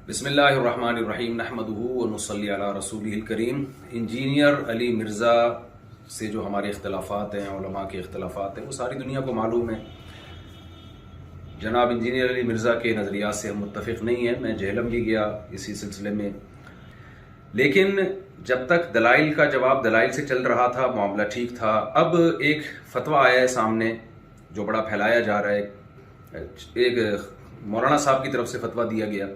بسم اللہ الرحمن الرحیم نحمدہ ونصلی علی رسولہ الکریم۔ انجینئر علی مرزا سے جو ہمارے اختلافات ہیں، علماء کے اختلافات ہیں، وہ ساری دنیا کو معلوم ہے۔ جناب انجینئر علی مرزا کے نظریات سے ہم متفق نہیں ہیں، میں جہلم بھی گیا اسی سلسلے میں، لیکن جب تک دلائل کا جواب دلائل سے چل رہا تھا معاملہ ٹھیک تھا۔ اب ایک فتویٰ آیا ہے سامنے جو بڑا پھیلایا جا رہا ہے، ایک مولانا صاحب کی طرف سے فتویٰ دیا گیا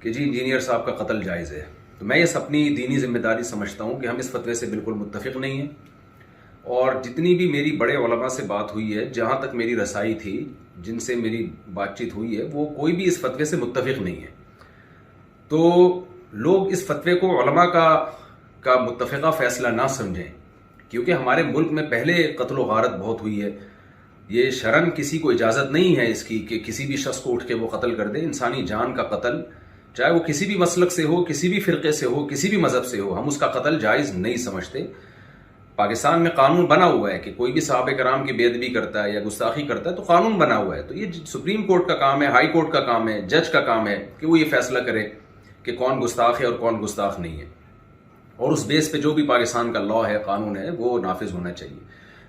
کہ جی انجینئر صاحب کا قتل جائز ہے۔ تو میں یہ اپنی دینی ذمہ داری سمجھتا ہوں کہ ہم اس فتوے سے بالکل متفق نہیں ہیں، اور جتنی بھی میری بڑے علماء سے بات ہوئی ہے، جہاں تک میری رسائی تھی، جن سے میری بات چیت ہوئی ہے، وہ کوئی بھی اس فتوے سے متفق نہیں ہے۔ تو لوگ اس فتوے کو علماء کا متفقہ فیصلہ نہ سمجھیں، کیونکہ ہمارے ملک میں پہلے قتل و غارت بہت ہوئی ہے۔ یہ شرعاً کسی کو اجازت نہیں ہے اس کی کہ کسی بھی شخص کو اٹھ کے وہ قتل کر دے۔ انسانی جان کا قتل، چاہے وہ کسی بھی مسلک سے ہو، کسی بھی فرقے سے ہو، کسی بھی مذہب سے ہو، ہم اس کا قتل جائز نہیں سمجھتے۔ پاکستان میں قانون بنا ہوا ہے کہ کوئی بھی صحابہ کرام کی بے ادبی کرتا ہے یا گستاخی کرتا ہے تو قانون بنا ہوا ہے۔ تو یہ سپریم کورٹ کا کام ہے، ہائی کورٹ کا کام ہے، جج کا کام ہے کہ وہ یہ فیصلہ کرے کہ کون گستاخ ہے اور کون گستاخ نہیں ہے، اور اس بیس پہ جو بھی پاکستان کا لا ہے، قانون ہے، وہ نافذ ہونا چاہیے۔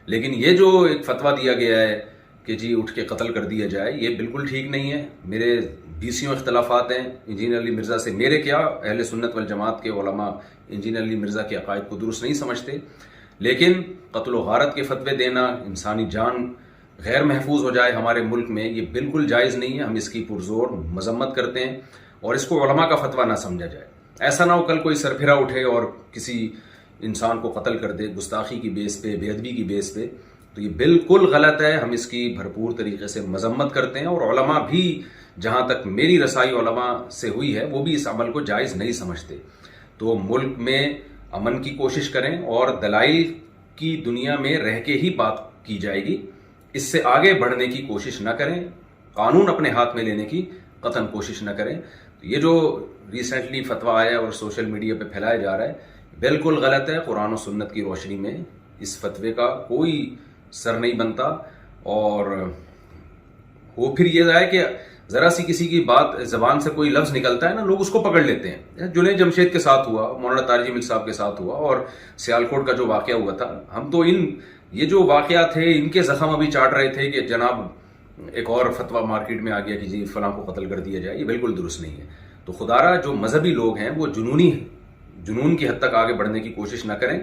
لیکن یہ جو ایک فتویٰ دیا گیا ہے کہ جی اٹھ کے قتل کر دیا جائے، یہ بالکل ٹھیک نہیں ہے۔ میرے 20 اختلافات ہیں انجینئر علی مرزا سے، میرے کیا، اہل سنت والجماعت کے علماء انجینئر علی مرزا کے عقائد کو درست نہیں سمجھتے، لیکن قتل و غارت کے فتوے دینا، انسانی جان غیر محفوظ ہو جائے ہمارے ملک میں، یہ بالکل جائز نہیں ہے۔ ہم اس کی پرزور مذمت کرتے ہیں، اور اس کو علماء کا فتویٰ نہ سمجھا جائے۔ ایسا نہ ہو کل کوئی سرپھرا اٹھے اور کسی انسان کو قتل کر دے گستاخی کی بیس پہ، بے ادبی کی بیس پہ، تو یہ بالکل غلط ہے۔ ہم اس کی بھرپور طریقے سے مذمت کرتے ہیں، اور علماء بھی، جہاں تک میری رسائی علماء سے ہوئی ہے، وہ بھی اس عمل کو جائز نہیں سمجھتے۔ تو ملک میں امن کی کوشش کریں، اور دلائل کی دنیا میں رہ کے ہی بات کی جائے گی، اس سے آگے بڑھنے کی کوشش نہ کریں، قانون اپنے ہاتھ میں لینے کی قطعاً کوشش نہ کریں۔ تو یہ جو ریسنٹلی فتویٰ آیا ہے اور سوشل میڈیا پہ پھیلایا جا رہا ہے، بالکل غلط ہے۔ قرآن و سنت کی روشنی میں اس فتوے کا کوئی سر نہیں بنتا، اور وہ پھر یہ ہے کہ ذرا سی کسی کی بات زبان سے کوئی لفظ نکلتا ہے نا، لوگ اس کو پکڑ لیتے ہیں۔ جنید جمشید کے ساتھ ہوا، مولانا طارق جمیل صاحب کے ساتھ ہوا، اور سیالکوٹ کا جو واقعہ ہوا تھا، ہم تو یہ جو واقعات تھے، ان کے زخم ابھی چاٹ رہے تھے کہ جناب ایک اور فتویٰ مارکیٹ میں آ گیا کہ جی فلاں کو قتل کر دیا جائے۔ یہ بالکل درست نہیں ہے۔ تو خدارا جو مذہبی لوگ ہیں وہ جنون کی حد تک آگے بڑھنے کی کوشش نہ کریں،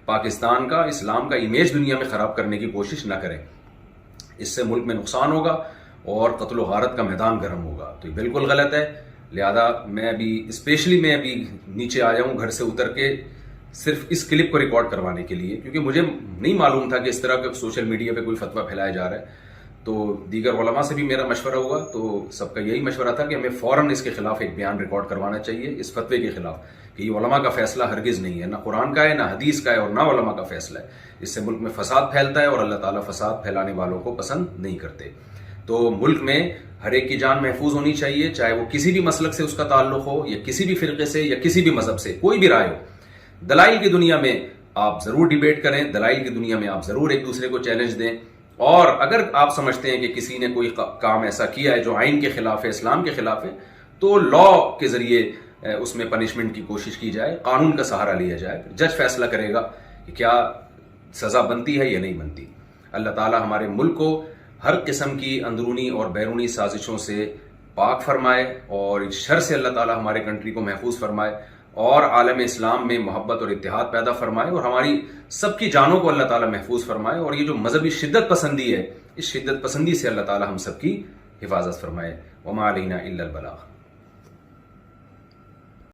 پاکستان کا، اسلام کا امیج دنیا میں خراب کرنے کی کوشش نہ کریں۔ اس سے ملک میں نقصان ہوگا اور قتل و غارت کا میدان گرم ہوگا۔ تو یہ بالکل غلط ہے۔ لہذا میں ابھی نیچے آیا ہوں گھر سے اتر کے، صرف اس کلپ کو ریکارڈ کروانے کے لیے، کیونکہ مجھے نہیں معلوم تھا کہ اس طرح کا سوشل میڈیا پہ کوئی فتویٰ پھیلایا جا رہا ہے۔ تو دیگر علماء سے بھی میرا مشورہ ہوا، تو سب کا یہی مشورہ تھا کہ ہمیں فوراً اس کے خلاف ایک بیان ریکارڈ کروانا چاہیے، اس فتوے کے خلاف، کہ یہ علماء کا فیصلہ ہرگز نہیں ہے، نہ قرآن کا ہے، نہ حدیث کا ہے، اور نہ علماء کا فیصلہ ہے۔ اس سے ملک میں فساد پھیلتا ہے، اور اللہ تعالیٰ فساد پھیلانے والوں کو پسند نہیں کرتے۔ تو ملک میں ہر ایک کی جان محفوظ ہونی چاہیے، چاہے وہ کسی بھی مسلک سے اس کا تعلق ہو، یا کسی بھی فرقے سے، یا کسی بھی مذہب سے، کوئی بھی رائے ہو۔ دلائل کی دنیا میں آپ ضرور ڈیبیٹ کریں، دلائل کی دنیا میں آپ ضرور ایک دوسرے کو چیلنج دیں، اور اگر آپ سمجھتے ہیں کہ کسی نے کوئی کام ایسا کیا ہے جو آئین کے خلاف ہے، اسلام کے خلاف ہے، تو لا کے ذریعے اس میں پنشمنٹ کی کوشش کی جائے، قانون کا سہارا لیا جائے، جج فیصلہ کرے گا کہ کیا سزا بنتی ہے یا نہیں بنتی۔ اللہ تعالی ہمارے ملک کو ہر قسم کی اندرونی اور بیرونی سازشوں سے پاک فرمائے، اور اس شر سے اللہ تعالی ہمارے کنٹری کو محفوظ فرمائے، اور عالم اسلام میں محبت اور اتحاد پیدا فرمائے، اور ہماری سب کی جانوں کو اللہ تعالی محفوظ فرمائے، اور یہ جو مذہبی شدت پسندی ہے، اس شدت پسندی سے اللہ تعالی ہم سب کی حفاظت فرمائے۔ وما علینا الا البلاغ۔